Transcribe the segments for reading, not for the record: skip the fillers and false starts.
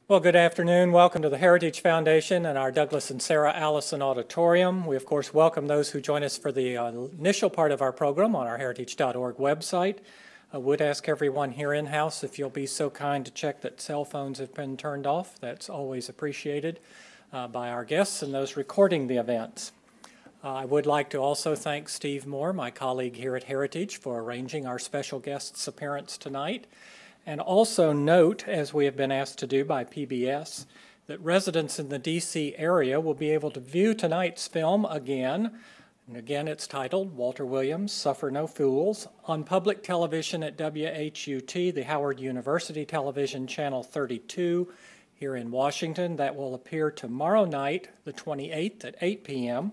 Well, good afternoon. Welcome to the Heritage Foundation and our Douglas and Sarah Allison Auditorium. We, of course, welcome those who join us for the initial part of our program on our heritage.org website. I would ask everyone here in-house if you'll be so kind to check that cell phones have been turned off. That's always appreciated by our guests and those recording the events. I would like to also thank Steve Moore, my colleague here at Heritage, for arranging our special guest's appearance tonight. And also note, as we have been asked to do by PBS, that residents in the D.C. area will be able to view tonight's film again. And again, it's titled Walter Williams, Suffer No Fools, on public television at WHUT, the Howard University Television Channel 32 here in Washington. That will appear tomorrow night, the 28th at 8 p.m.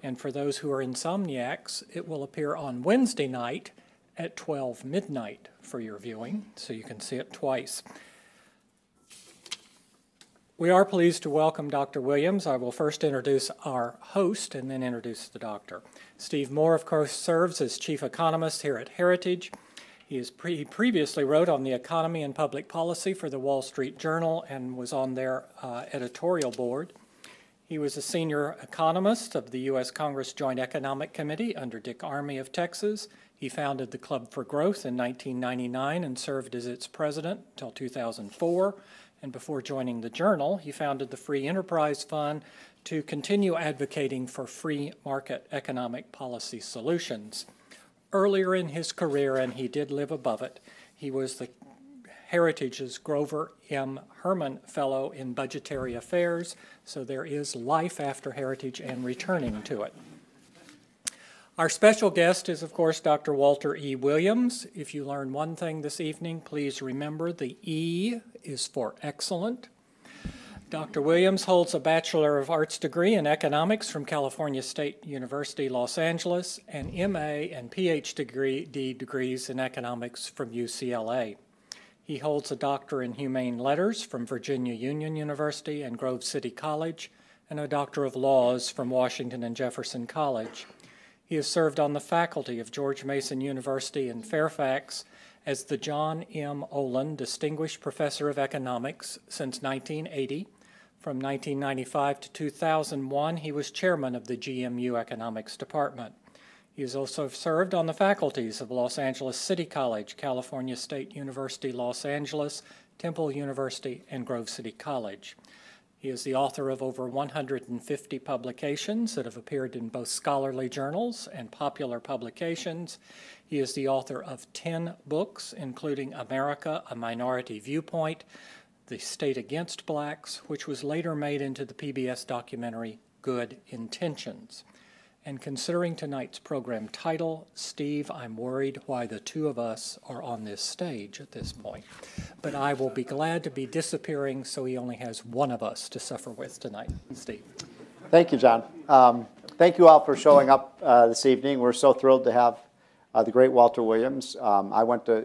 And for those who are insomniacs, it will appear on Wednesday night at 12 midnight for your viewing, so you can see it twice. We are pleased to welcome Dr. Williams. I will first introduce our host and then introduce the doctor. Steve Moore, of course, serves as chief economist here at Heritage. He previously wrote on the economy and public policy for the Wall Street Journal and was on their editorial board. He was a senior economist of the U.S. Congress Joint Economic Committee under Dick Armey of Texas. He founded the Club for Growth in 1999 and served as its president until 2004. And before joining the Journal, he founded the Free Enterprise Fund to continue advocating for free market economic policy solutions. Earlier in his career, and he did live above it, he was the Heritage's Grover M. Herman Fellow in Budgetary Affairs, so there is life after Heritage and returning to it. Our special guest is, of course, Dr. Walter E. Williams. If you learn one thing this evening, please remember the E is for excellent. Dr. Williams holds a Bachelor of Arts degree in economics from California State University, Los Angeles, and MA and PhD degrees in economics from UCLA. He holds a Doctor in Humane Letters from Virginia Union University and Grove City College, and a Doctor of Laws from Washington and Jefferson College. He has served on the faculty of George Mason University in Fairfax as the John M. Olin Distinguished Professor of Economics since 1980. From 1995 to 2001, he was chairman of the GMU Economics Department. He has also served on the faculties of Los Angeles City College, California State University, Los Angeles, Temple University, and Grove City College. He is the author of over 150 publications that have appeared in both scholarly journals and popular publications. He is the author of 10 books, including America, A Minority Viewpoint, The State Against Blacks, which was later made into the PBS documentary Good Intentions. And considering tonight's program title, Steve, I'm worried why the two of us are on this stage at this point. But I will be glad to be disappearing so he only has one of us to suffer with tonight. Steve. Thank you, John. Thank you all for showing up this evening. We're so thrilled to have the great Walter Williams. I went to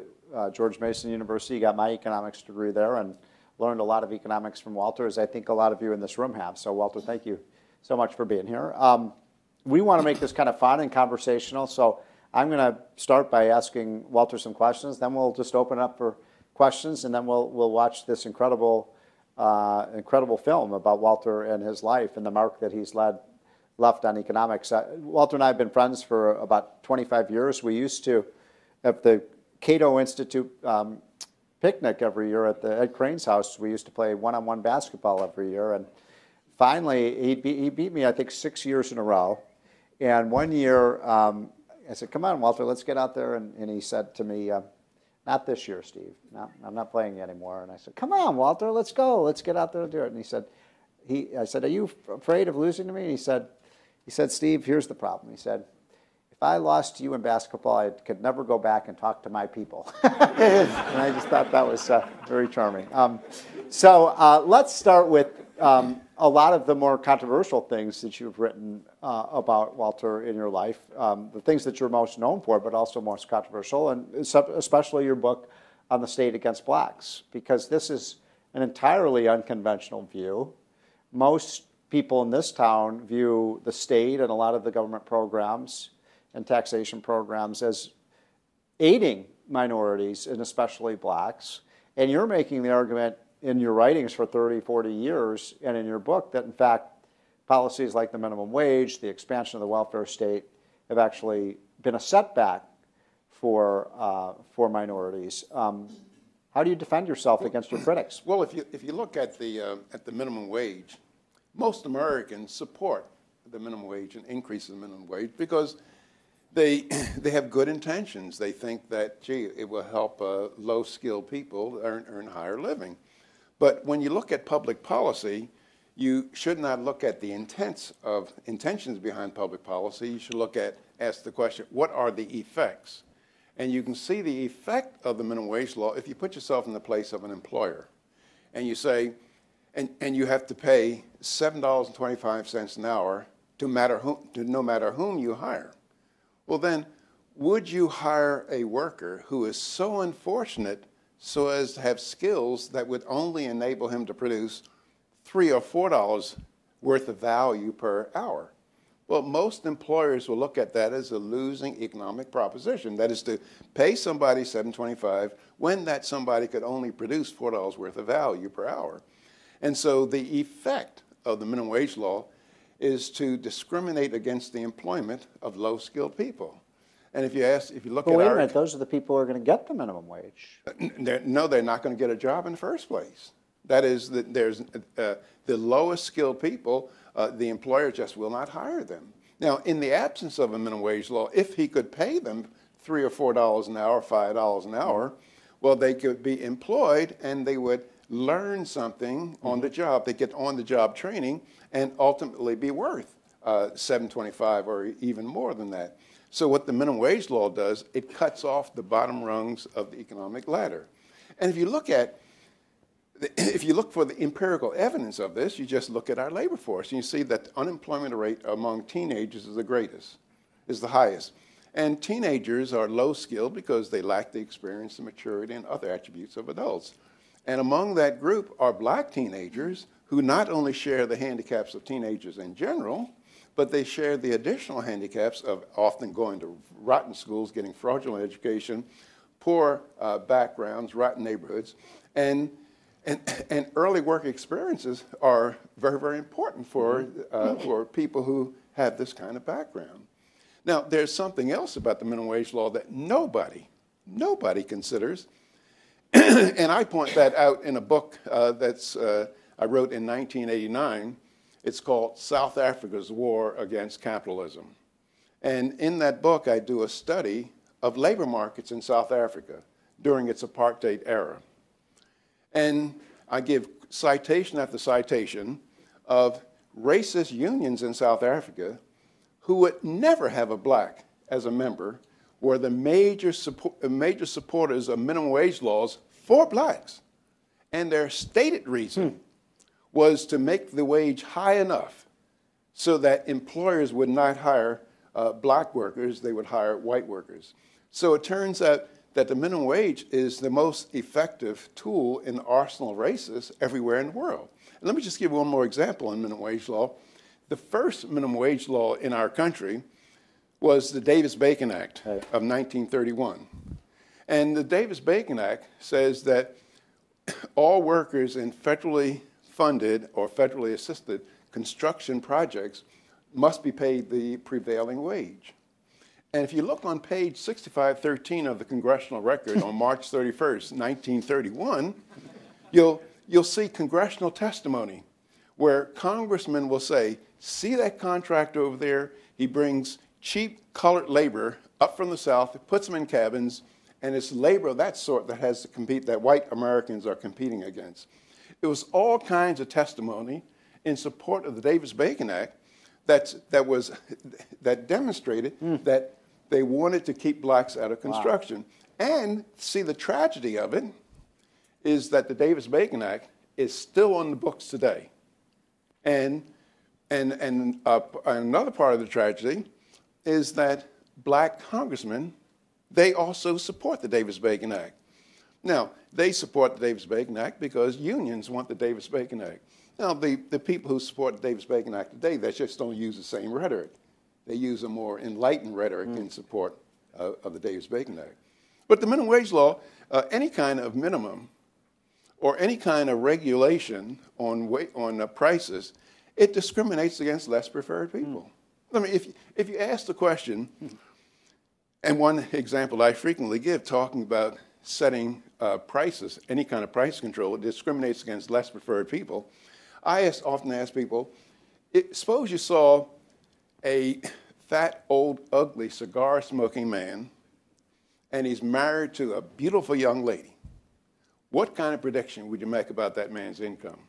George Mason University, got my economics degree there, and learned a lot of economics from Walter, as I think a lot of you in this room have. So, Walter, thank you so much for being here. We want to make this kind of fun and conversational, so I'm going to start by asking Walter some questions. Then we'll just open it up for questions, and then we'll watch this incredible film about Walter and his life and the mark that he's left on economics. Walter and I have been friends for about 25 years. We used to, at the Cato Institute picnic every year at the Ed Crane's house, we used to play one-on-one basketball every year. And finally, he beat me, I think, 6 years in a row. And one year, I said, come on, Walter, let's get out there. And he said to me, not this year, Steve. No, I'm not playing you anymore. And I said, come on, Walter, let's go. Let's get out there and do it. And he said, I said, are you afraid of losing to me? And he said, Steve, here's the problem. He said, if I lost to you in basketball, I could never go back and talk to my people. And I just thought that was very charming. So let's start with a lot of the more controversial things that you've written about Walter in your life, the things that you're most known for, but also most controversial, and especially your book on the state against blacks, because this is an entirely unconventional view. Most people in this town view the state and a lot of the government programs and taxation programs as aiding minorities, and especially blacks. And you're making the argument in your writings for 30, 40 years and in your book that, in fact, policies like the minimum wage, the expansion of the welfare state have actually been a setback for minorities. How do you defend yourself against your critics? Well, if you look at the minimum wage, most Americans support the minimum wage and increase in the minimum wage because they have good intentions. They think that, gee, it will help low-skilled people earn higher living. But when you look at public policy, you should not look at the intentions behind public policy. You should ask the question, what are the effects? And you can see the effect of the minimum wage law if you put yourself in the place of an employer. And you say, and you have to pay $7.25 an hour to no matter whom you hire. Well then, would you hire a worker who is so unfortunate so as to have skills that would only enable him to produce $3 or $4 worth of value per hour? Well, most employers will look at that as a losing economic proposition. That is to pay somebody $7.25 when that somebody could only produce $4 worth of value per hour. And so the effect of the minimum wage law is to discriminate against the employment of low-skilled people. And if you look at wait a minute, those are the people who are going to get the minimum wage. No, they're not going to get a job in the first place. That is, there's the lowest skilled people, the employer just will not hire them. Now, in the absence of a minimum wage law, if he could pay them $3 or $4 an hour, $5 an hour, well, they could be employed and they would learn something on the job. They get on-the-job training and ultimately be worth $7.25 or even more than that. So what the minimum wage law does, it cuts off the bottom rungs of the economic ladder. And if you look for the empirical evidence of this, you just look at our labor force, and you see that the unemployment rate among teenagers is the highest. And teenagers are low skilled because they lack the experience and maturity and other attributes of adults. And among that group are black teenagers who not only share the handicaps of teenagers in general, but they share the additional handicaps of often going to rotten schools, getting fraudulent education, poor backgrounds, rotten neighborhoods, and early work experiences are very, very important for people who have this kind of background. Now, there's something else about the minimum wage law that nobody considers, and I point that out in a book I wrote in 1989. It's called South Africa's War Against Capitalism. And in that book, I do a study of labor markets in South Africa during its apartheid era. And I give citation after citation of racist unions in South Africa who would never have a black as a member, were the major supporters of minimum wage laws for blacks. And their stated reason was to make the wage high enough so that employers would not hire black workers, they would hire white workers. So it turns out that the minimum wage is the most effective tool in the arsenal of racists everywhere in the world. And let me just give one more example on minimum wage law. The first minimum wage law in our country was the Davis-Bacon Act of 1931. And the Davis-Bacon Act says that all workers in federally funded or federally assisted construction projects must be paid the prevailing wage. And if you look on page 6513 of the Congressional Record on March 31st, 1931, you'll see congressional testimony where congressmen will say, see that contractor over there? He brings cheap colored labor up from the South, puts them in cabins, and it's labor of that sort that has to compete, that white Americans are competing against. It was all kinds of testimony in support of the Davis-Bacon Act that demonstrated that they wanted to keep blacks out of construction. Wow. And see, the tragedy of it is that the Davis-Bacon Act is still on the books today. And another part of the tragedy is that black congressmen, they also support the Davis-Bacon Act. Now, they support the Davis-Bacon Act because unions want the Davis-Bacon Act. Now, the people who support the Davis-Bacon Act today, they just don't use the same rhetoric. They use a more enlightened rhetoric in support of the Davis-Bacon Act. But the minimum wage law, any kind of minimum or any kind of regulation on prices, it discriminates against less preferred people. I mean, if you ask the question, and one example I frequently give talking about setting prices, any kind of price control, it discriminates against less preferred people. I often ask people, suppose you saw a fat, old, ugly, cigar-smoking man, and he's married to a beautiful young lady. What kind of prediction would you make about that man's income?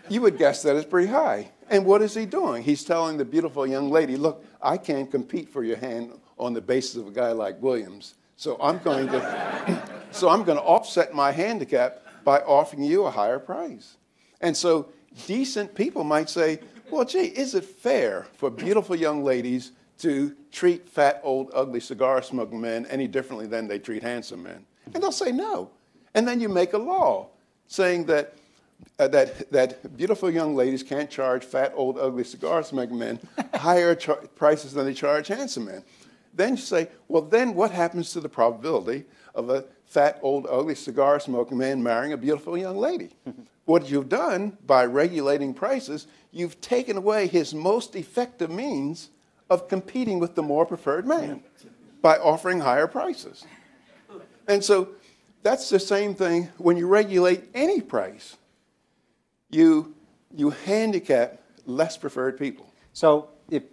You would guess that it's pretty high. And what is he doing? He's telling the beautiful young lady, look, I can't compete for your hand on the basis of a guy like Williams. So I'm going to offset my handicap by offering you a higher price. And so decent people might say, well, gee, is it fair for beautiful young ladies to treat fat, old, ugly, cigar-smoking men any differently than they treat handsome men? And they'll say no. And then you make a law saying that that beautiful young ladies can't charge fat, old, ugly, cigar-smoking men higher prices than they charge handsome men. Then you say, well, then what happens to the probability of a fat, old, ugly, cigar-smoking man marrying a beautiful young lady? What you've done by regulating prices, you've taken away his most effective means of competing with the more preferred man by offering higher prices. And so that's the same thing when you regulate any price. You handicap less preferred people. So if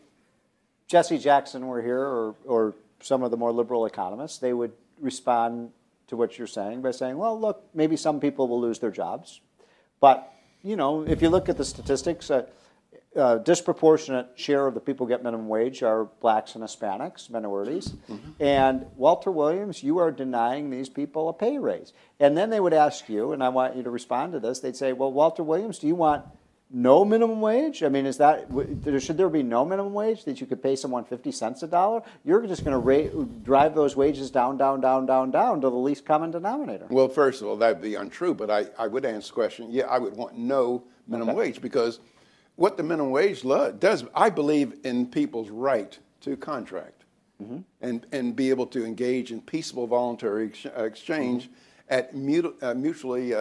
Jesse Jackson were here, or some of the more liberal economists, they would respond to what you're saying by saying, well, look, maybe some people will lose their jobs. But, you know, if you look at the statistics, a disproportionate share of the people who get minimum wage are blacks and Hispanics, minorities. Mm-hmm. And Walter Williams, you are denying these people a pay raise. And then they would ask you, and I want you to respond to this, they'd say, well, Walter Williams, do you want no minimum wage? I mean, should there be no minimum wage that you could pay someone 50 cents a dollar? You're just going to drive those wages down to the least common denominator. Well, first of all, that would be untrue, but I would answer the question, yeah, I would want no minimum wage, because what the minimum wage law does, I believe in people's right to contract and be able to engage in peaceable voluntary exchange at mutually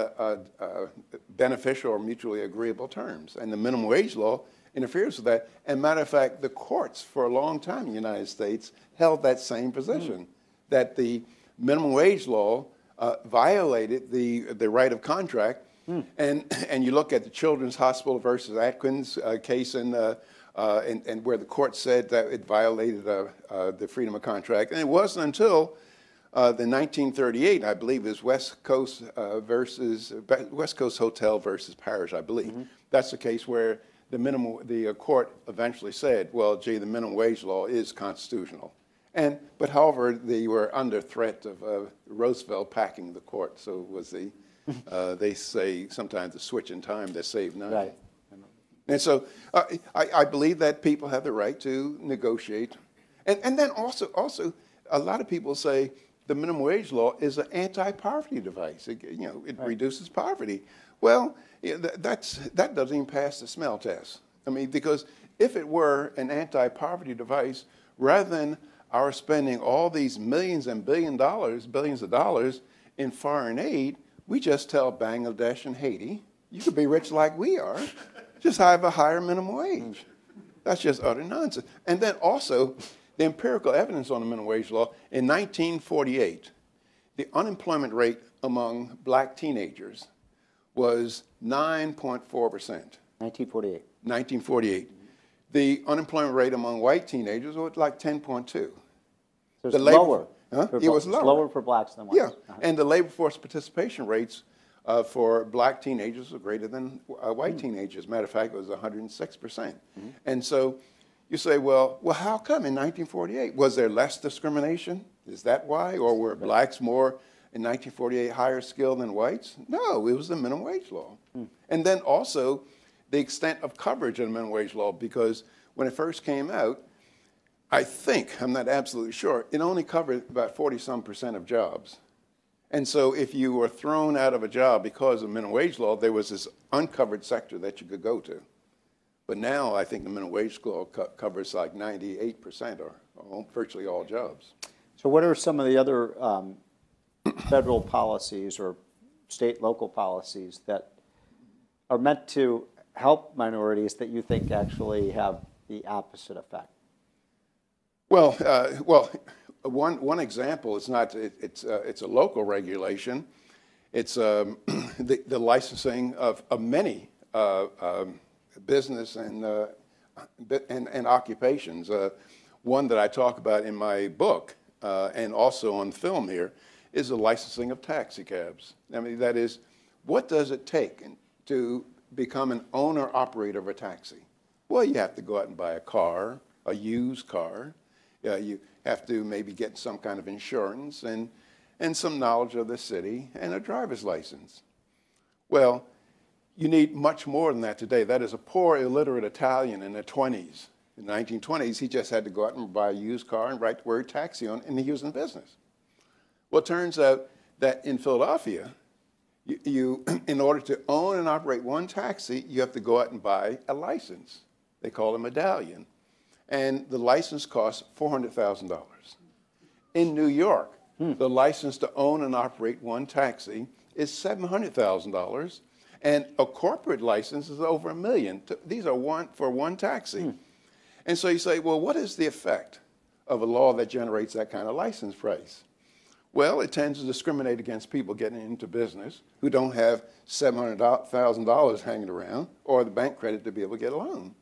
beneficial or mutually agreeable terms. And the minimum wage law interferes with that. And matter of fact, the courts for a long time in the United States held that same position, that the minimum wage law violated the right of contract. And you look at the Children's Hospital versus Atkins case, and where the court said that it violated the freedom of contract. And it wasn't until the 1938, I believe, is West Coast Hotel versus Parish, I believe. That's the case where the court eventually said, well, gee, the minimum wage law is constitutional. But however, they were under threat of Roosevelt packing the court, so it was the they say sometimes the switch in time that saved none. Right. And so I believe that people have the right to negotiate. And then also a lot of people say the minimum wage law is an anti-poverty device. It reduces poverty. Well, that doesn't even pass the smell test. I mean, because if it were an anti-poverty device, rather than our spending all these millions and billions of dollars in foreign aid, we just tell Bangladesh and Haiti, you could be rich like we are, just have a higher minimum wage. That's just utter nonsense. And then also, the empirical evidence on the minimum wage law, in 1948, the unemployment rate among black teenagers was 9.4%. 1948. 1948. The unemployment rate among white teenagers was like 10.2. So it's lower. It was lower. Lower for blacks than whites. Yeah, and the labor force participation rates for black teenagers were greater than white teenagers. Matter of fact, it was 106%. And so you say, well, how come in 1948? Was there less discrimination? Is that why? Or were blacks more in 1948 higher skilled than whites? No, it was the minimum wage law. And then also the extent of coverage of the minimum wage law, because when it first came out, I think, I'm not absolutely sure, it only covered about 40-some% of jobs. And so if you were thrown out of a job because of minimum wage law, there was this uncovered sector that you could go to. But now I think the minimum wage law covers like 98% or virtually all jobs. So what are some of the other federal policies or state, local policies that are meant to help minorities that you think actually have the opposite effect? Well, one example is not, it's a local regulation. It's the licensing of many business and occupations. One that I talk about in my book and also on film here is the licensing of taxi cabs. I mean, that is, what does it take to become an owner-operator of a taxi? Well, you have to go out and buy a car, a used car. You have to maybe get some kind of insurance and some knowledge of the city and a driver's license. Well, you need much more than that today. That is, a poor, illiterate Italian in the 20s. In the 1920s, he just had to go out and buy a used car and write the word taxi on, and he was in business. Well, it turns out that in Philadelphia, you in order to own and operate one taxi, you have to go out and buy a license. They call it a medallion. And the license costs $400,000. In New York, the license to own and operate one taxi is $700,000. And a corporate license is over $1 million. These are for one taxi. And so you say, well, what is the effect of a law that generates that kind of license price? Well, it tends to discriminate against people getting into business who don't have $700,000 hanging around or the bank credit to be able to get a loan.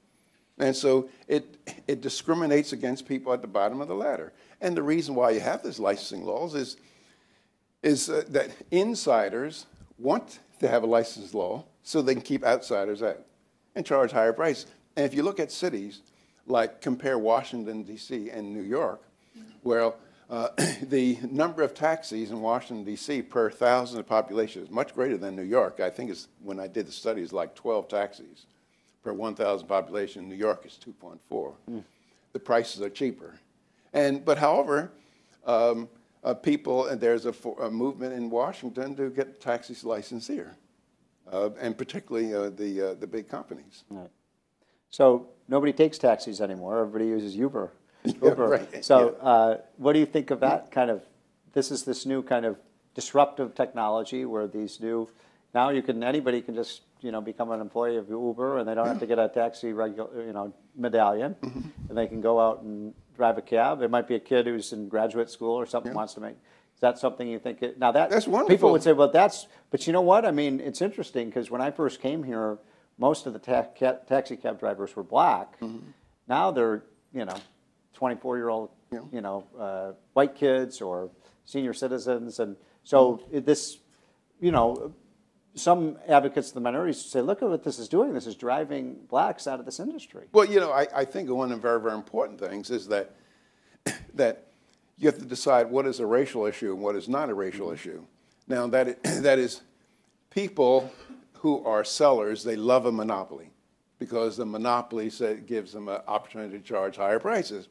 And so it discriminates against people at the bottom of the ladder. And the reason why you have these licensing laws is that insiders want to have a license law so they can keep outsiders out and charge higher prices. And if you look at cities, like compare Washington, D.C. and New York, where the number of taxis in Washington, D.C. per 1,000 of population is much greater than New York. I think it's, when I did the study, it's like 12 taxis per 1,000 population. In New York is 2.4. The prices are cheaper. But however, people, and there's a movement in Washington to get taxis licensed here, and particularly the big companies. Right. So nobody takes taxis anymore. Everybody uses Uber. Yeah, right. So what do you think of that kind of, this new kind of disruptive technology where these new, now anybody can just, become an employee of Uber and they don't have to get a taxi medallion, and they can go out and drive a cab. It might be a kid who's in graduate school or something wants to make. Is that something you think? Now that's wonderful. People would say, well, but you know what? I mean, it's interesting because when I first came here, most of the taxi cab drivers were black. Now they're, 24-year-old, white kids or senior citizens. And so some advocates of the minorities say, look at what this is doing. This is driving blacks out of this industry. Well, I think one of the very, very important things is that you have to decide what is a racial issue and what is not a racial issue. Now, that is people who are sellers, they love a monopoly because the monopoly gives them an opportunity to charge higher prices.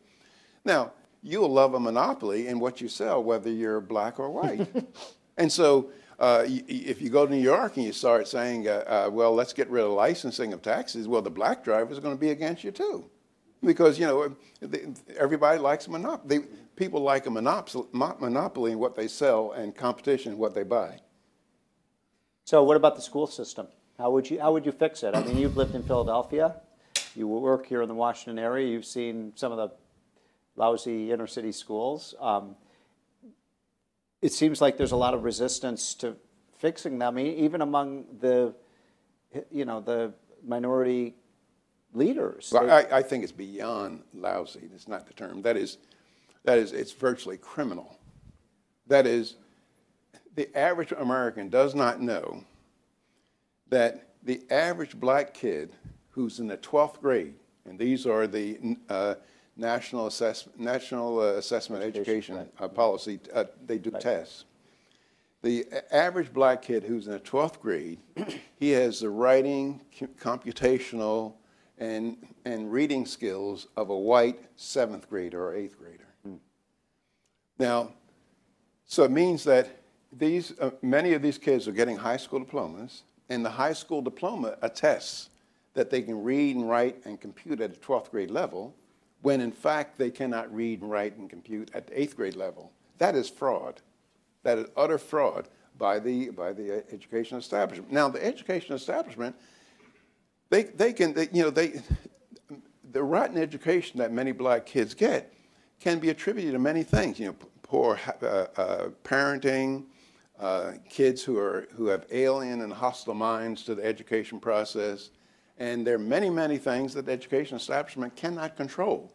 Now, you'll love a monopoly in what you sell, whether you're black or white. And so if you go to New York and you start saying, well, let's get rid of licensing of taxis, well, the black drivers are going to be against you too. Because, everybody likes a monopoly. People like a monopoly in what they sell and competition in what they buy. So what about the school system? How would you fix it? I mean, you've lived in Philadelphia. You work here in the Washington area. You've seen some of the lousy inner city schools. It seems like there's a lot of resistance to fixing them, even among the minority leaders. Well, I think it's beyond lousy. That's not the term. That is, it's virtually criminal. That is, the average American does not know that the average black kid who's in the 12th grade, and these are the National Assessment Education Policy, they do tests. The average black kid who's in the 12th grade, he has the writing, computational, and reading skills of a white 7th grader or 8th grader. Now, so it means that many of these kids are getting high school diplomas, and the high school diploma attests that they can read and write and compute at a 12th grade level, when in fact they cannot read and write and compute at the 8th grade level. That is fraud. That is utter fraud by the education establishment. Now, the education establishment, the rotten education that many black kids get can be attributed to many things. You know, poor parenting, kids who have alien and hostile minds to the education process, and there are many, many things that the education establishment cannot control.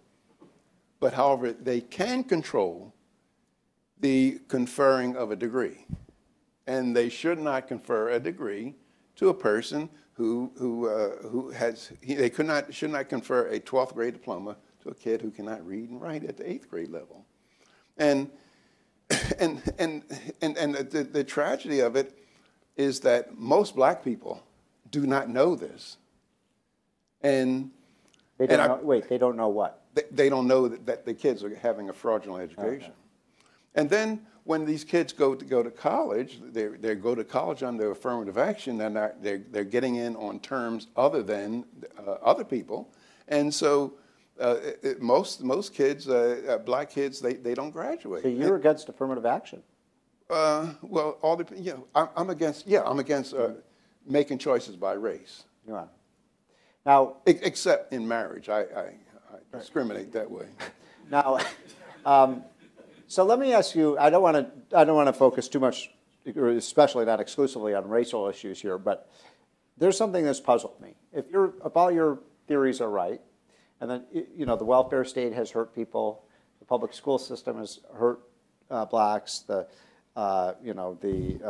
But however, they can control the conferring of a degree. And they should not confer a degree to a person should not confer a 12th grade diploma to a kid who cannot read and write at the 8th grade level. And the tragedy of it is that most black people do not know this. And they don't know, wait, they don't know what? They don't know that the kids are having a fraudulent education. Okay. And then when these kids go to college, they go to college under affirmative action, and they're getting in on terms other than other people. And so most kids, black kids, they don't graduate. So you're against affirmative action? Well, I'm against making choices by race. Yeah. Now, except in marriage, I discriminate that way. Now, so let me ask you. I don't want to focus too much, especially not exclusively on racial issues here, but there's something that's puzzled me. If all your theories are right, and then the welfare state has hurt people, the public school system has hurt blacks, the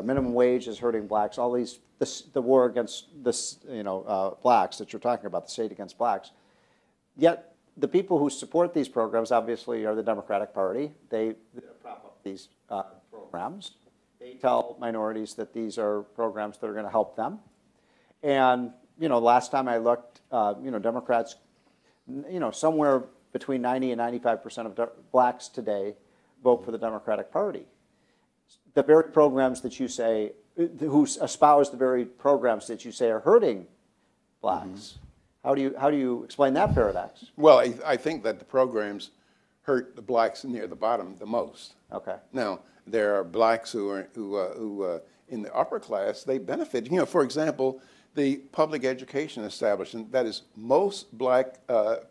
minimum wage is hurting blacks, all these, the war against blacks that you're talking about, the state against blacks. Yet the people who support these programs obviously are the Democratic Party. They prop up these programs. They tell minorities that these are programs that are going to help them. And last time I looked, Democrats, somewhere between 90 and 95% of blacks today vote for the Democratic Party. The very programs that you say, who espouse the very programs that you say are hurting blacks. Mm-hmm. How do you explain that paradox? Well, I think that the programs hurt the blacks near the bottom the most. Okay. Now, there are blacks who in the upper class, they benefit. For example, the public education establishment, that is most black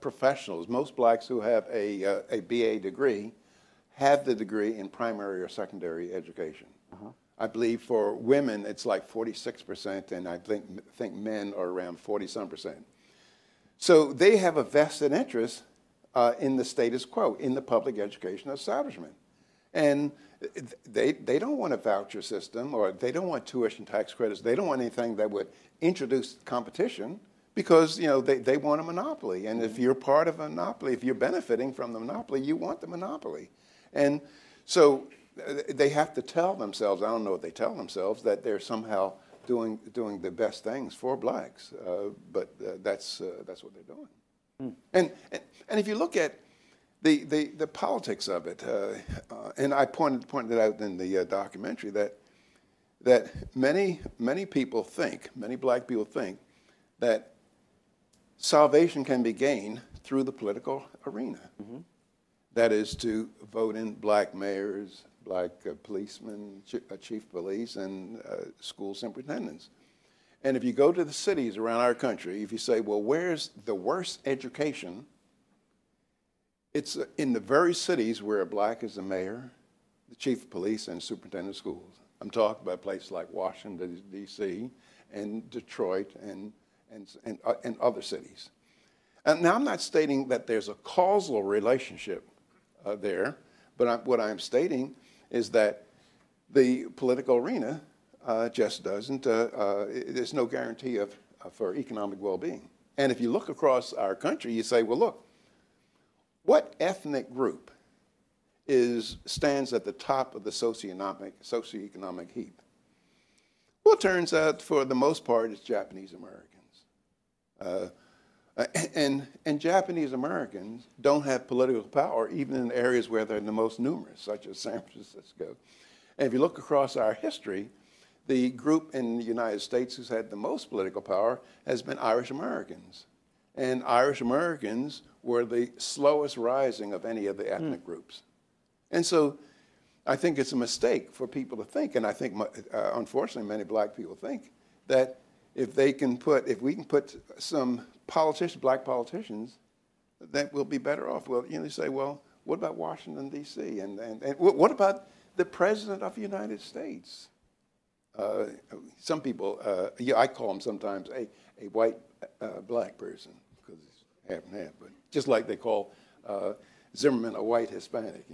professionals, most blacks who have a BA degree, have the degree in primary or secondary education. Uh-huh. I believe for women, it's like 46%, and I think men are around 40-some%. So they have a vested interest in the status quo, in the public education establishment. And they don't want a voucher system, or they don't want tuition tax credits. They don't want anything that would introduce competition, because they want a monopoly. And if you're part of a monopoly, if you're benefiting from the monopoly, you want the monopoly. And so they have to tell themselves, I don't know what they tell themselves, that they're somehow doing the best things for blacks, but that's what they're doing. And if you look at the politics of it, and I pointed out in the documentary that many people think, many black people think, that salvation can be gained through the political arena. Mm-hmm. That is to vote in black mayors, black policemen, chief police, and school superintendents. And if you go to the cities around our country, if you say, well, where's the worst education? It's in the very cities where a black is the mayor, the chief of police, and superintendent of schools. I'm talking about places like Washington, D.C., and Detroit, and other cities. And now, I'm not stating that there's a causal relationship there, but what I'm stating is that the political arena just doesn't, there's no guarantee for economic well-being. And if you look across our country, you say, well, look, what ethnic group stands at the top of the socioeconomic heap? Well, it turns out, for the most part, it's Japanese Americans. And Japanese Americans don't have political power, even in areas where they're the most numerous, such as San Francisco. And if you look across our history, the group in the United States who's had the most political power has been Irish Americans. And Irish Americans were the slowest rising of any of the ethnic groups. And so I think it's a mistake for people to think, and I think, unfortunately, many black people think that if we can put some politicians, black politicians, that we'll be better off. Well, you say, well, what about Washington, D.C.? And what about the President of the United States? Some people, I call him sometimes a white black person, because it's half and half, but just like they call Zimmerman a white Hispanic,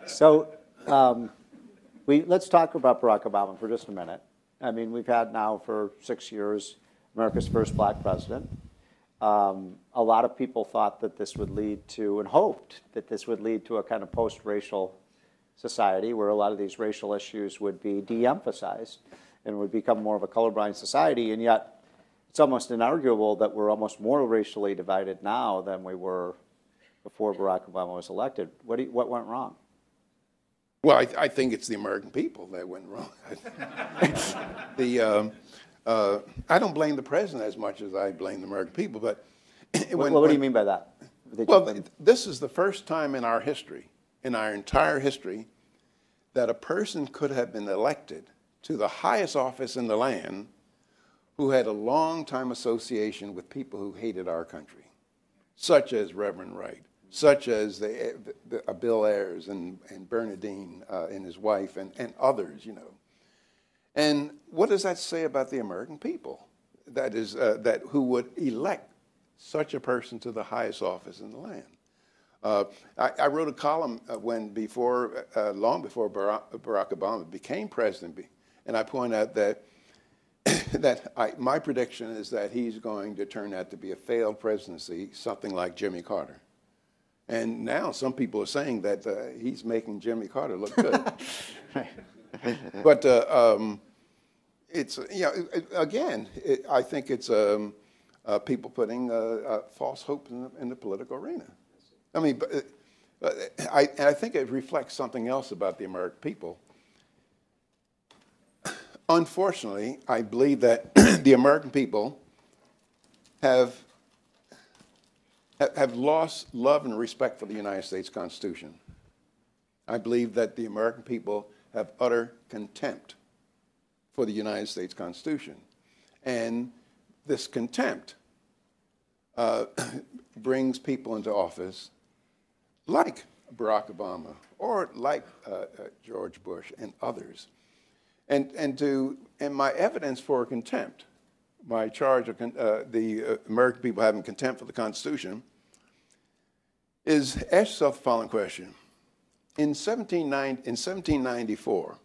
So let's talk about Barack Obama for just a minute. I mean, we've had now for 6 years America's first black president. A lot of people thought that this would lead to, and hoped that this would lead to, a kind of post-racial society where a lot of these racial issues would be de-emphasized and would become more of a colorblind society. And yet, it's almost inarguable that we're almost more racially divided now than we were before Barack Obama was elected. What went wrong? Well, I think it's the American people that went wrong. I don't blame the president as much as I blame the American people. But what do you mean by that? This is the first time in our history, in our entire history, that a person could have been elected to the highest office in the land who had a long-time association with people who hated our country, such as Reverend Wright, such as Bill Ayers and Bernadine and his wife and others, And what does that say about the American people? That is, who would elect such a person to the highest office in the land? I wrote a column long before Barack Obama became president, and I point out that my prediction is that he's going to turn out to be a failed presidency, something like Jimmy Carter. And now some people are saying that he's making Jimmy Carter look good. But it's, I think it's people putting false hope in the political arena. I mean, I think it reflects something else about the American people. Unfortunately, I believe that the American people have lost love and respect for the United States Constitution. I believe that the American people have utter contempt for the United States Constitution. And this contempt brings people into office like Barack Obama or like George Bush and others. And my evidence for contempt, my charge of the American people having contempt for the Constitution, is ask yourself the following question. In 1794,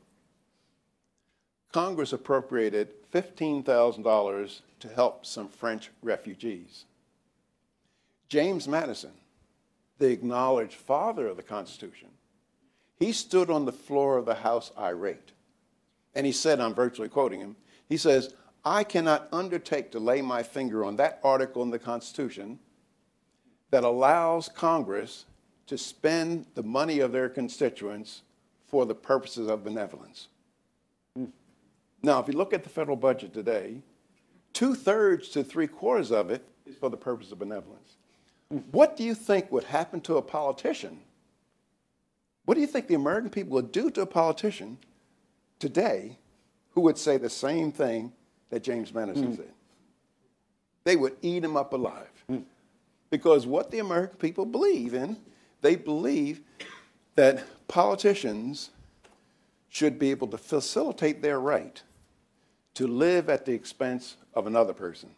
Congress appropriated $15,000 to help some French refugees. James Madison, the acknowledged father of the Constitution, he stood on the floor of the House irate. And he said, I'm virtually quoting him, he says, I cannot undertake to lay my finger on that article in the Constitution that allows Congress to spend the money of their constituents for the purposes of benevolence. Now, if you look at the federal budget today, 2/3 to 3/4 of it is for the purpose of benevolence. What do you think would happen to a politician? What do you think the American people would do to a politician today who would say the same thing that James Madison said? They would eat him up alive. Because what the American people believe in, they believe that politicians should be able to facilitate their right to live at the expense of another person.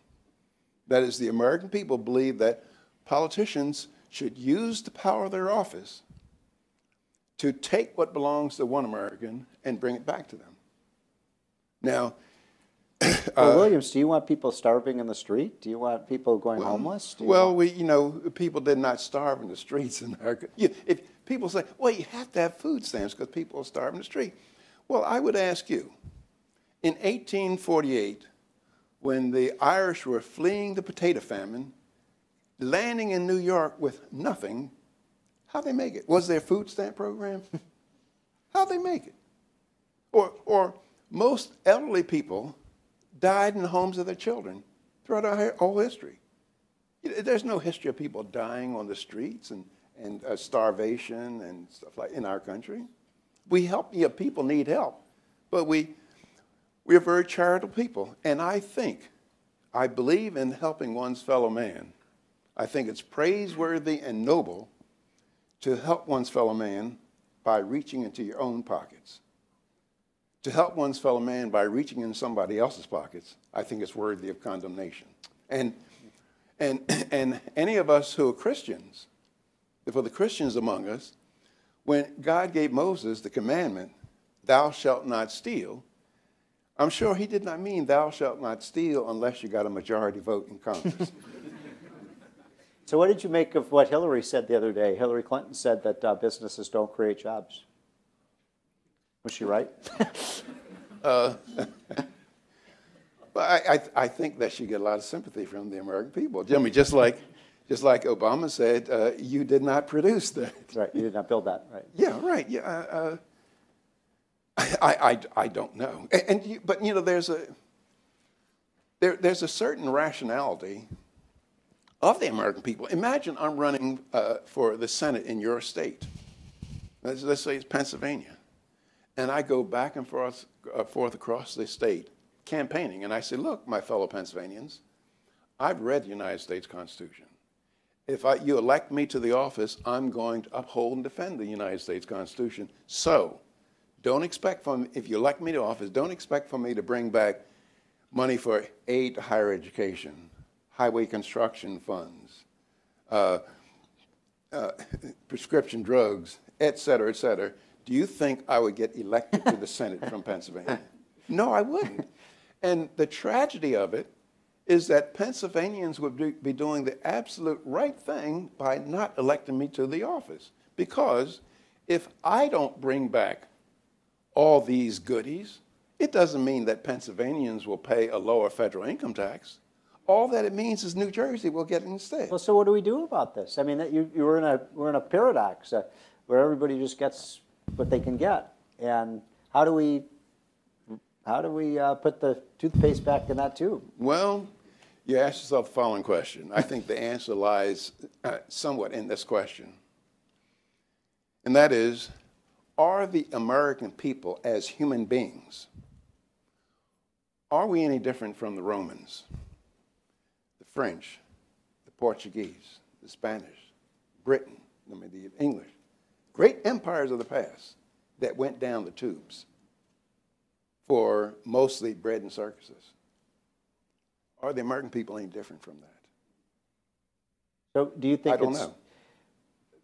That is, the American people believe that politicians should use the power of their office to take what belongs to one American and bring it back to them. Now, well, Williams, do you want people starving in the street? Do you want people going homeless? People did not starve in the streets in America. If people say, well, you have to have food stamps because people are starving in the street. Well, I would ask you, in 1848, when the Irish were fleeing the potato famine, landing in New York with nothing, how'd they make it? Was there a food stamp program? How'd they make it? Or most elderly people died in the homes of their children throughout our whole history. There's no history of people dying on the streets and and starvation and stuff like in our country. We help, people need help, but we're very charitable people. And I believe in helping one's fellow man. I think it's praiseworthy and noble to help one's fellow man by reaching into your own pockets. To help one's fellow man by reaching into somebody else's pockets, I think it's worthy of condemnation. And any of us who are Christians, for the Christians among us, when God gave Moses the commandment, thou shalt not steal, I'm sure he did not mean thou shalt not steal unless you got a majority vote in Congress. So what did you make of what Hillary said the other day? Hillary Clinton said that businesses don't create jobs. Was she right? But I think that she get a lot of sympathy from the American people. Jimmy, just like Obama said, you did not produce that. Right, you did not build that, right? Yeah, right. Yeah, I don't know. But there's a certain rationality of the American people. Imagine I'm running for the Senate in your state. Let's say it's Pennsylvania. And I go back and forth across the state campaigning. And I say, look, my fellow Pennsylvanians, I've read the United States Constitution. If you elect me to the office, I'm going to uphold and defend the United States Constitution. So don't expect if you elect me to office, don't expect for me to bring back money for aid to higher education, highway construction funds, prescription drugs, et cetera, et cetera. Do you think I would get elected to the Senate from Pennsylvania? No, I wouldn't. And the tragedy of it is that Pennsylvanians would be doing the absolute right thing by not electing me to the office. Because if I don't bring back all these goodies, it doesn't mean that Pennsylvanians will pay a lower federal income tax. All that it means is New Jersey will get it instead. Well, so what do we do about this? I mean, we're in a paradox where everybody just gets what they can get, and how do we put the toothpaste back in that tube? Well, you ask yourself the following question. I think the answer lies somewhat in this question, and that is, are the American people as human beings, are we any different from the Romans, the French, the Portuguese, the Spanish, Britain, the English? Great empires of the past that went down the tubes for mostly bread and circuses. Are the American people any different from that? So do you think I don't know.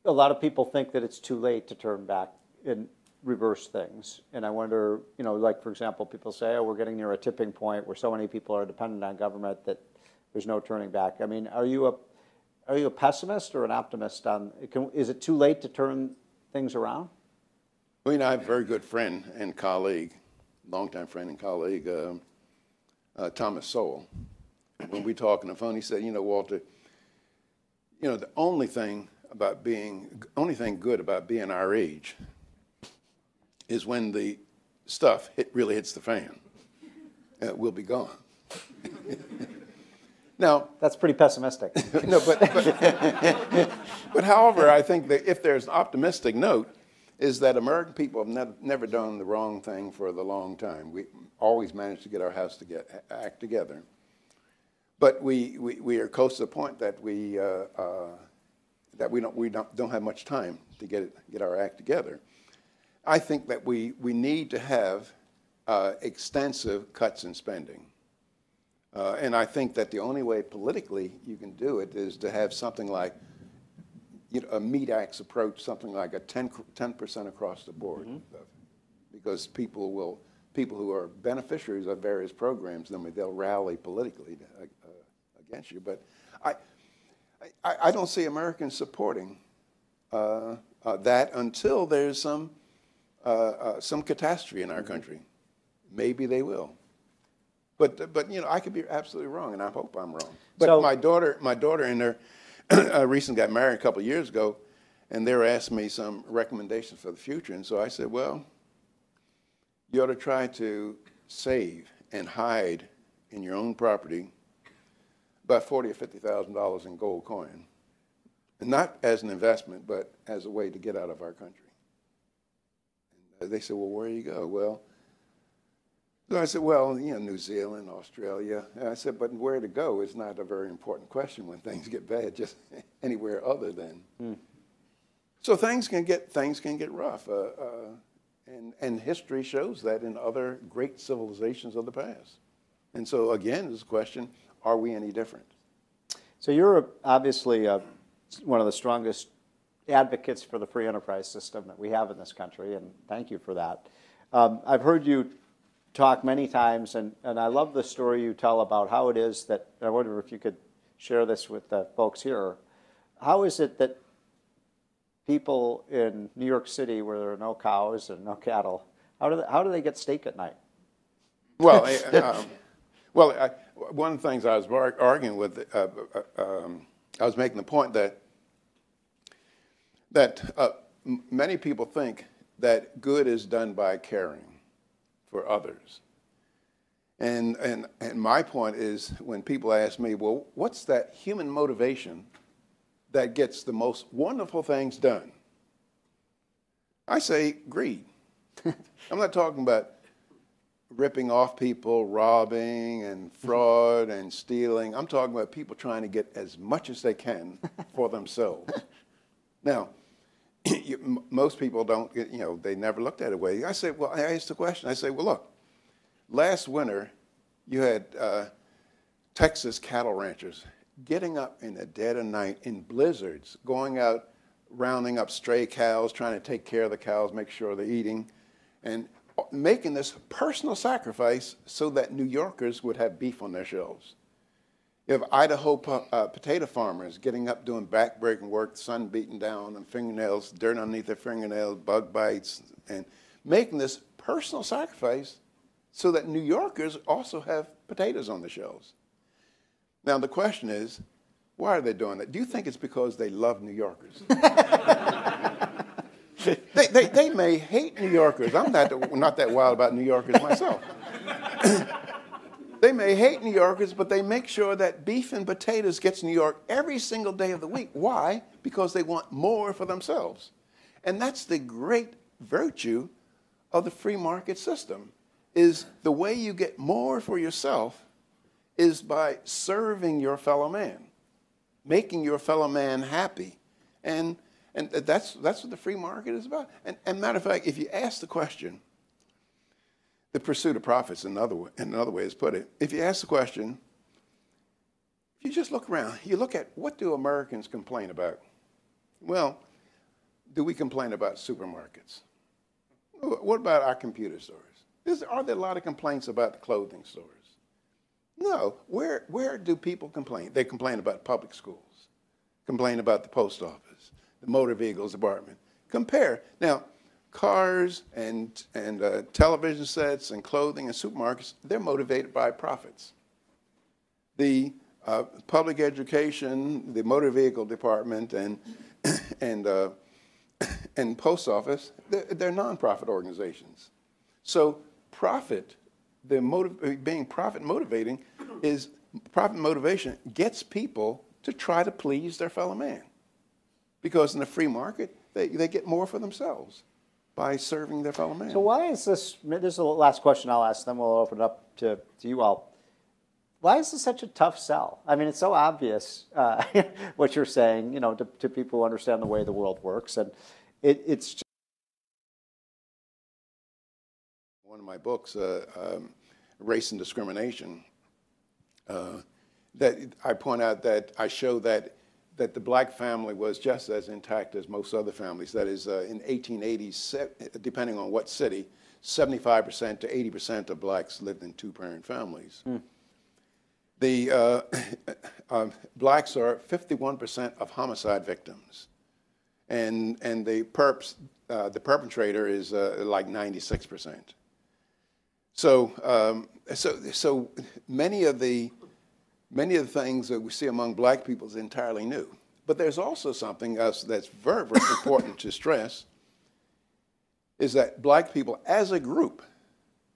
A lot of people think that it's too late to turn back and reverse things. And I wonder, like, for example, people say, oh, we're getting near a tipping point where so many people are dependent on government that there's no turning back. I mean, are you a pessimist or an optimist on, is it too late to turn things around? Well, I have a very good friend and colleague, longtime friend and colleague, Thomas Sowell. When we talk on the phone, he said, Walter, the only thing good about being our age is when the stuff really hits the fan. We'll be gone. Now, that's pretty pessimistic. No, but however, I think that if there's an optimistic note, is that American people have never done the wrong thing for the long time. We always managed to get our act together. But we are close to the point that we don't have much time to get our act together. I think that we need to have extensive cuts in spending. And I think that the only way politically you can do it is to have something like a meat-axe approach, something like a 10% across the board, because people who are beneficiaries of various programs, then they'll rally politically against you. But I don't see Americans supporting that until there's some catastrophe in our country. Maybe they will. But I could be absolutely wrong, and I hope I'm wrong. But so, my daughter and her recently got married a couple of years ago, and they were asking me some recommendations for the future. And so I said, well, you ought to try to save and hide in your own property about $40,000 or $50,000 in gold coin. and not as an investment, but as a way to get out of our country. And they said, well, where do you go? Well, so I said, well, you know, New Zealand, Australia. And I said, but where to go is not a very important question when things get bad, just anywhere other than. So things can get rough. And history shows that in other great civilizations of the past. And so, again, there's a question, are we any different? So you're obviously one of the strongest advocates for the free enterprise system that we have in this country, and thank you for that. I've heard you talk many times, and I love the story you tell about how it is that, I wonder if you could share this with the folks here. How is it that people in New York City, where there are no cows and no cattle, how do they get steak at night? Well, one of the things I was arguing with, I was making the point that many people think that good is done by caring for others. And my point is, when people ask me, well, what's that human motivation that gets the most wonderful things done? I say greed. I'm not talking about ripping off people, robbing and fraud and stealing. I'm talking about people trying to get as much as they can for themselves. Now, most people don't, you know, they never looked at it that way. I say, well, I asked the question. I say, well, look, last winter you had Texas cattle ranchers getting up in the dead of night in blizzards, going out, rounding up stray cows, trying to take care of the cows, make sure they're eating, and making this personal sacrifice so that New Yorkers would have beef on their shelves. You have Idaho potato farmers getting up doing back-breaking work, sun beating down, and fingernails, dirt underneath their fingernails, bug bites, and making this personal sacrifice so that New Yorkers also have potatoes on the shelves. Now, the question is, why are they doing that? Do you think it's because they love New Yorkers? They may hate New Yorkers. I'm not that wild about New Yorkers myself. They may hate New Yorkers, but they make sure that beef and potatoes gets New York every single day of the week. Why? Because they want more for themselves. And that's the great virtue of the free market system, is the way you get more for yourself is by serving your fellow man, making your fellow man happy. And that's what the free market is about. And matter of fact, if you ask the question, the pursuit of profits, another way is put it, if you ask the question, if you just look around, you look at what do Americans complain about? Well, do we complain about supermarkets? What about our computer stores? Are there a lot of complaints about the clothing stores? No. Where do people complain? They complain about public schools, complain about the post office, the motor vehicles department. Compare. Now, cars and television sets and clothing and supermarkets, they're motivated by profits. The public education, the motor vehicle department, and post office, they're nonprofit organizations. So profit, being profit motivating, is profit motivation gets people to try to please their fellow man. Because in the free market, they get more for themselves by serving their fellow man. So why is this is the last question I'll ask, then we'll open it up to you all. Why is this such a tough sell? I mean, it's so obvious what you're saying, you know, to people who understand the way the world works. And it's just... One of my books, Race and Discrimination, that I point out that I show that the black family was just as intact as most other families. That is, in 1880s, depending on what city, 75% to 80% of blacks lived in two-parent families. The blacks are 51% of homicide victims, and the perpetrator is like 96%. So many of the things that we see among black people is entirely new. But there's also something else that's very, very important to stress, is that black people as a group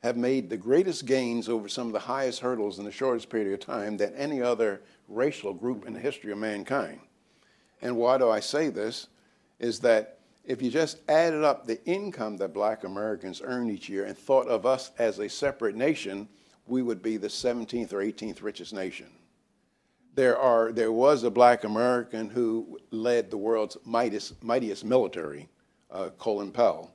have made the greatest gains over some of the highest hurdles in the shortest period of time than any other racial group in the history of mankind. And why do I say this? Is that if you just added up the income that black Americans earn each year and thought of us as a separate nation, we would be the 17th or 18th richest nation. There was a black American who led the world's mightiest military, Colin Powell.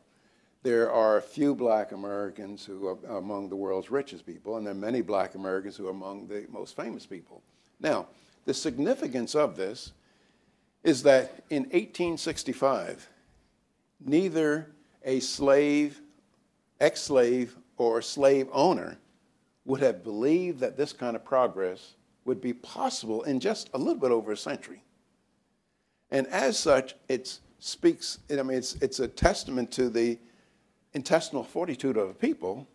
There are a few black Americans who are among the world's richest people, and there are many black Americans who are among the most famous people. Now, the significance of this is that in 1865, neither a slave, ex-slave, or slave owner would have believed that this kind of progress would be possible in just a little bit over a century. And as such, it speaks, I mean, it's a testament to the intestinal fortitude of a people,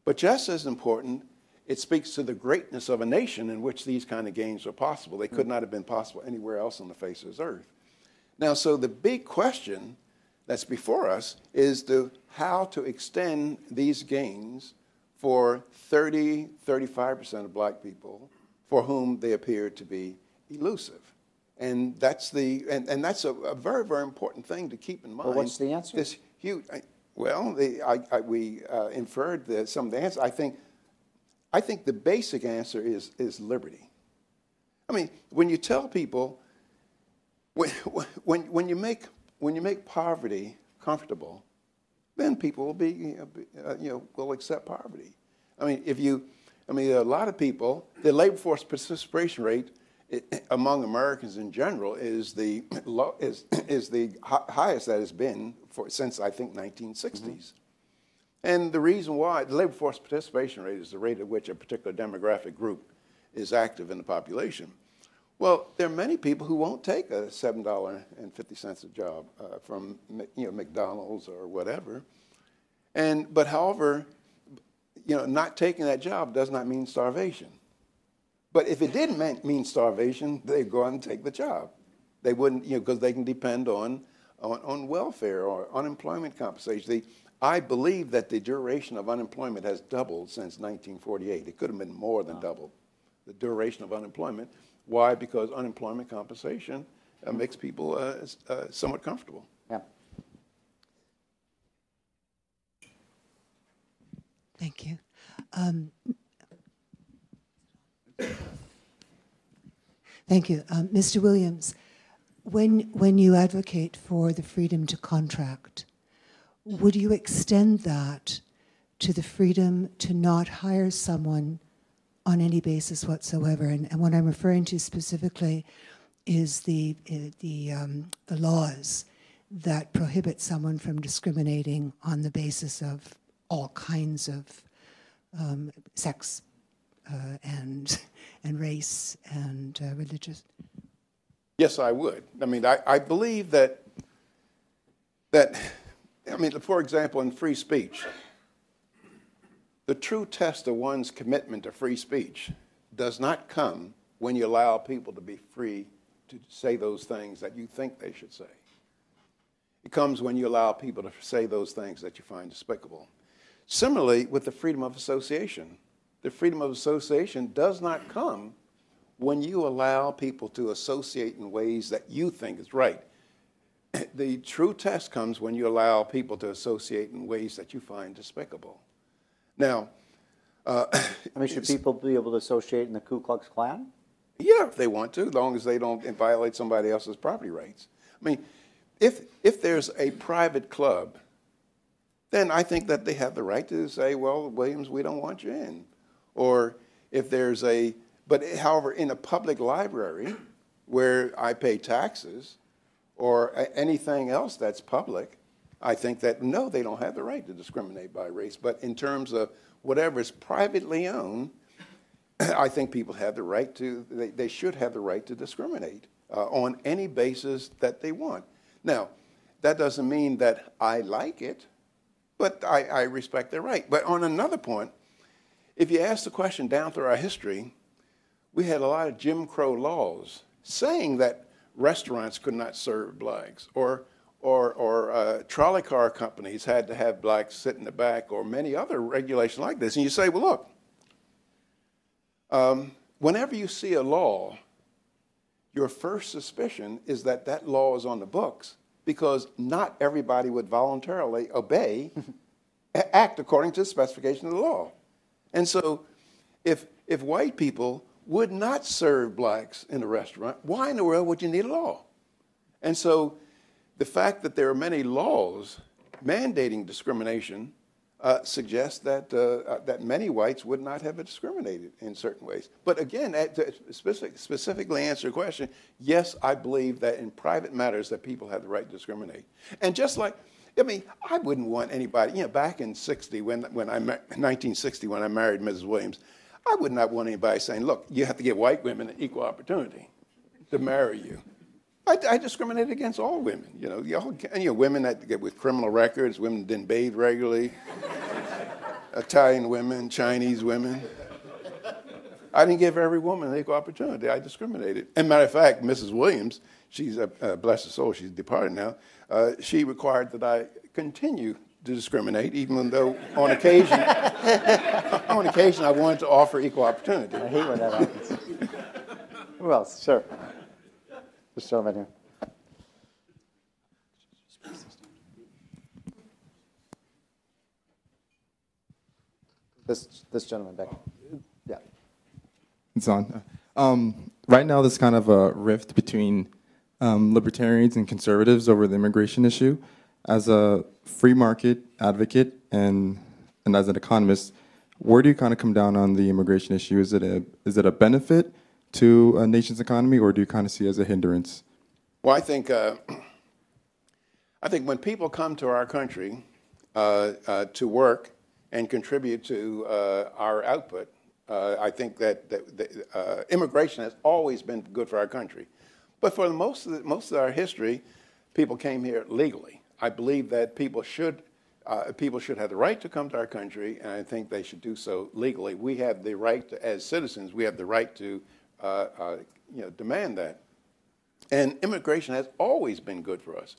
but just as important, it speaks to the greatness of a nation in which these kind of gains are possible. They could not have been possible anywhere else on the face of this earth. Now, so the big question that's before us is how to extend these gains for 35% of black people for whom they appear to be elusive. And that's that's a very, very important thing to keep in mind. Well, what's the answer? This huge, we inferred some of the answers. I think the basic answer is liberty. I mean, when you tell people, when you make poverty comfortable, then people will will accept poverty. I mean, a lot of people, the labor force participation rate among Americans in general is the highest that has been since I think 1960s. Mm-hmm. And the reason why the labor force participation rate is the rate at which a particular demographic group is active in the population. Well, there are many people who won't take a $7.50 a job from McDonald's or whatever. But however, not taking that job does not mean starvation. But if it didn't mean starvation, they'd go out and take the job. They wouldn't, because they can depend on welfare or unemployment compensation. I believe that the duration of unemployment has doubled since 1948. It could have been more than doubled, the duration of unemployment. Why? Because unemployment compensation makes people somewhat comfortable. Yeah. Thank you. Thank you. Mr. Williams, when you advocate for the freedom to contract, would you extend that to the freedom to not hire someone on any basis whatsoever? And what I'm referring to specifically is the laws that prohibit someone from discriminating on the basis of all kinds of sex and race and religious. Yes, I would. I mean, I believe that for example, in free speech, the true test of one's commitment to free speech does not come when you allow people to be free to say those things that you think they should say. It comes when you allow people to say those things that you find despicable. Similarly, with the freedom of association, the freedom of association does not come when you allow people to associate in ways that you think is right. The true test comes when you allow people to associate in ways that you find despicable. Now, should people be able to associate in the Ku Klux Klan? Yeah, if they want to, as long as they don't violate somebody else's property rights. I mean, if there's a private club, then I think that they have the right to say, well, Williams, we don't want you in. Or if there's however, in a public library where I pay taxes or anything else that's public, I think that, no, they don't have the right to discriminate by race. But in terms of whatever is privately owned, I think people have the right to, they should have the right to discriminate on any basis that they want. Now, that doesn't mean that I like it, but I respect their right. But on another point, if you ask the question down through our history, we had a lot of Jim Crow laws saying that restaurants could not serve blacks, or trolley car companies had to have blacks sit in the back, or many other regulations like this. And you say, well, look, whenever you see a law your first suspicion is that that law is on the books because not everybody would voluntarily obey, act according to the specification of the law. And so if white people would not serve blacks in a restaurant, why in the world would you need a law? And so the fact that there are many laws mandating discrimination suggests that many whites would not have discriminated in certain ways. But again, to specifically answer your question, yes, I believe that in private matters that people have the right to discriminate. And just like, I mean, I wouldn't want anybody, you know, back in 1960 when I married Mrs. Williams, I would not want anybody saying, look, you have to give white women an equal opportunity to marry you. I discriminated against all women, you know, women that get with criminal records, women that didn't bathe regularly, Italian women, Chinese women. I didn't give every woman an equal opportunity. I discriminated. And matter of fact, Mrs. Williams, she's, bless her soul, she's departed now, she required that I continue to discriminate, even though on occasion, I wanted to offer equal opportunity. I hate when that happens. Who else? Sure. This gentleman here. This gentleman back. Yeah. It's on. Right now, there's kind of a rift between libertarians and conservatives over the immigration issue. As a free market advocate and as an economist, where do you kind of come down on the immigration issue? Is it a benefit to a nation's economy, or do you kind of see it as a hindrance? Well, I think when people come to our country to work and contribute to our output, I think that immigration has always been good for our country. But for most of our history, people came here legally. I believe that people should have the right to come to our country, and I think they should do so legally. We have the right to, as citizens, we have the right to demand that. And immigration has always been good for us.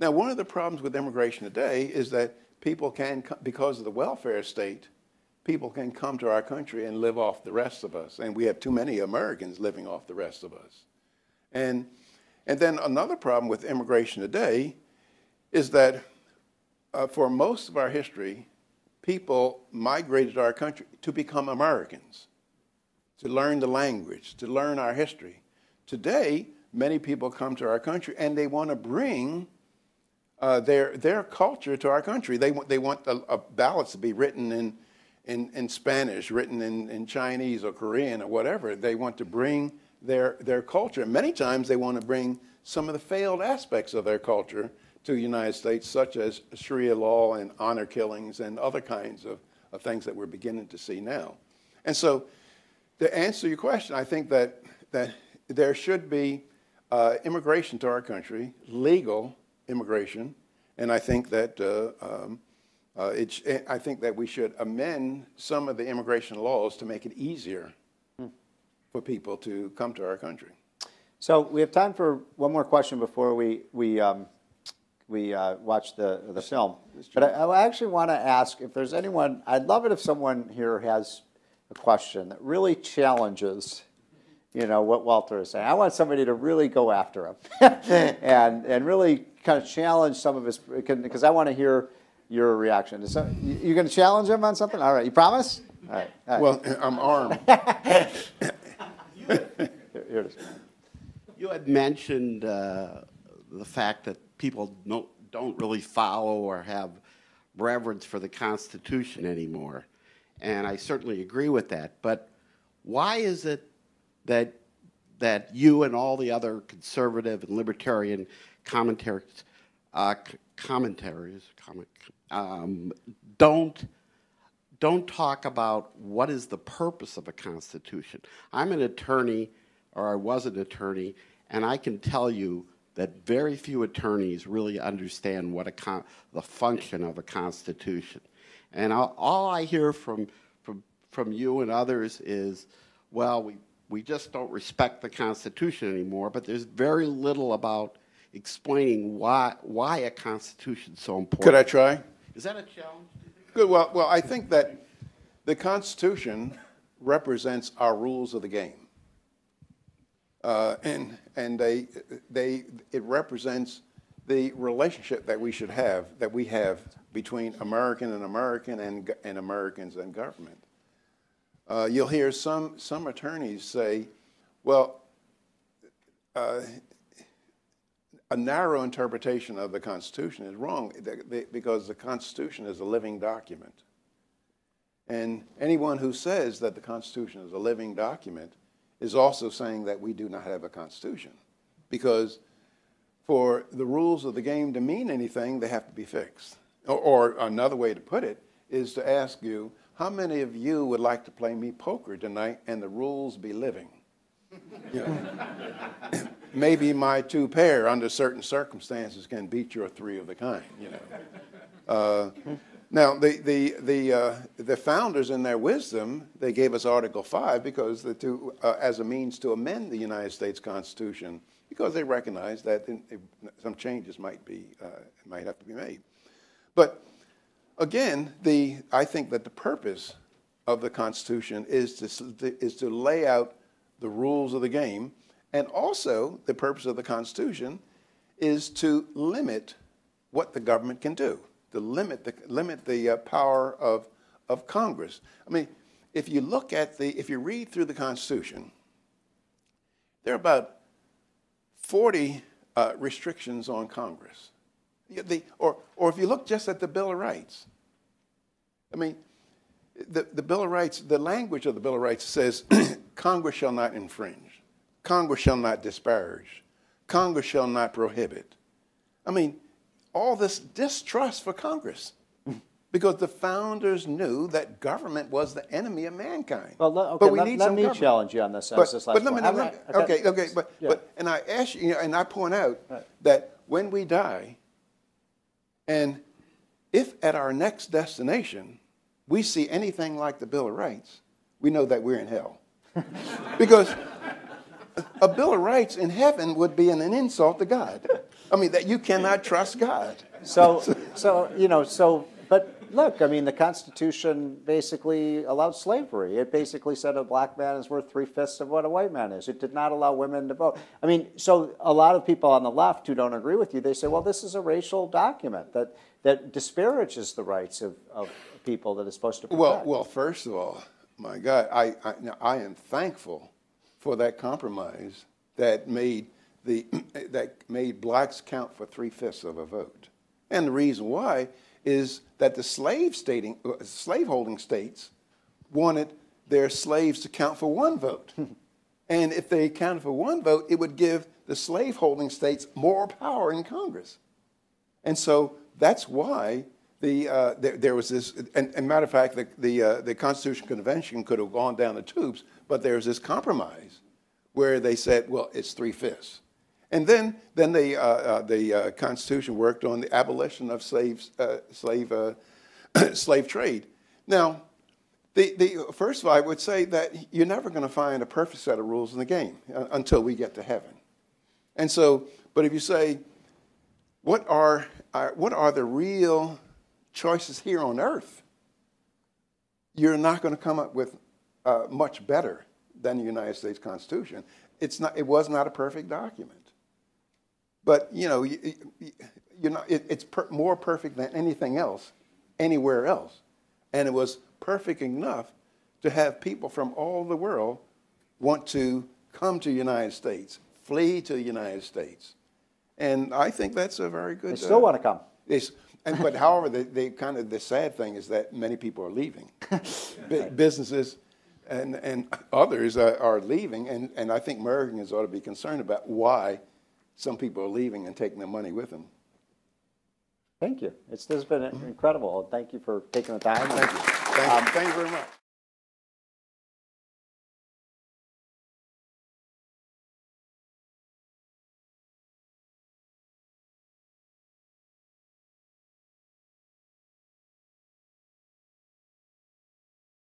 Now, one of the problems with immigration today is that people can, because of the welfare state, people can come to our country and live off the rest of us. And we have too many Americans living off the rest of us. And then another problem with immigration today is that for most of our history, people migrated to our country to become Americans, to learn the language, to learn our history. Today, many people come to our country and they want to bring their culture to our country. They want ballots to be written in Spanish, written in Chinese or Korean or whatever. They want to bring their culture. And many times they want to bring some of the failed aspects of their culture to the United States, such as Sharia law and honor killings and other kinds of things that we're beginning to see now. And so to answer your question, I think that there should be immigration to our country, legal immigration, and I think that I think that we should amend some of the immigration laws to make it easier for people to come to our country. So we have time for one more question before we watch the film. But I actually want to ask if there's anyone. I'd love it if someone here has a question that really challenges, what Walter is saying. I want somebody to really go after him and really kind of challenge some of his, because I want to hear your reaction. You're going to challenge him on something? All right, you promise? All right. Well, I'm armed. Here it is. You had mentioned the fact that people don't really follow or have reverence for the Constitution anymore. And I certainly agree with that. But why is it that you and all the other conservative and libertarian commentaries don't talk about what is the purpose of a Constitution? I'm an attorney, or I was an attorney, and I can tell you that very few attorneys really understand what the function of a Constitution. And all I hear from you and others is, well, we just don't respect the Constitution anymore, but there's very little about explaining why a Constitution is so important. Could I try? Is that a challenge? Good. Well, I think that the Constitution represents our rules of the game. and it represents the relationship that we should have, that we have between American and Americans and government. You'll hear some attorneys say, well, a narrow interpretation of the Constitution is wrong because the Constitution is a living document. And anyone who says that the Constitution is a living document is also saying that we do not have a Constitution. Because for the rules of the game to mean anything, they have to be fixed. Or another way to put it is to ask you, how many of you would like to play me poker tonight and the rules be living? You know, maybe my two pair under certain circumstances can beat your three of the kind, you know. Now, the founders, in their wisdom, they gave us Article 5 because as a means to amend the United States Constitution, because they recognized that some changes might have to be made. But again, I think that the purpose of the Constitution is to lay out the rules of the game, and also the purpose of the Constitution is to limit what the government can do, to limit the power of Congress. I mean, if you read through the Constitution, there are about 40 restrictions on Congress. Or if you look just at the Bill of Rights, I mean, the Bill of Rights, the language of the Bill of Rights says, Congress shall not infringe. Congress shall not disparage. Congress shall not prohibit. I mean, all this distrust for Congress because the founders knew that government was the enemy of mankind. Well, okay, but we need let some me government. challenge you on this. And I ask you, and I point out that when we die, and if at our next destination we see anything like the Bill of Rights, we know that we're in hell. Because a Bill of Rights in heaven would be an insult to God. I mean, that you cannot trust God. But look, I mean, the Constitution basically allowed slavery. It basically said a black man is worth 3/5 of what a white man is. It did not allow women to vote. I mean, so a lot of people on the left who don't agree with you, they say, well, this is a racial document that disparages the rights of people that it's supposed to protect. Well, first of all, my God, I am thankful for that compromise that made blacks count for 3/5 of a vote. And the reason why is that the slaveholding states wanted their slaves to count for one vote. And if they counted for one vote, it would give the slaveholding states more power in Congress. And so that's why there was this, and matter of fact, the Constitutional Convention could have gone down the tubes, but there was this compromise where they said, well, it's 3/5. And then the Constitution worked on the abolition of slave trade. Now, first of all, I would say that you're never going to find a perfect set of rules in the game until we get to heaven. And so, but if you say, what are the real choices here on earth? You're not going to come up with much better than the United States Constitution. It was not a perfect document. But, you know, it's more perfect than anything else, anywhere else. And it was perfect enough to have people from all the world want to come to the United States, flee to the United States. And I think that's a very good... They still want to come. But however, the sad thing is that many people are leaving. Businesses and others are leaving. And I think Americans ought to be concerned about why some people are leaving and taking their money with them. Thank you. This has been incredible. Thank you for taking the time. Thank you. Thank you very much.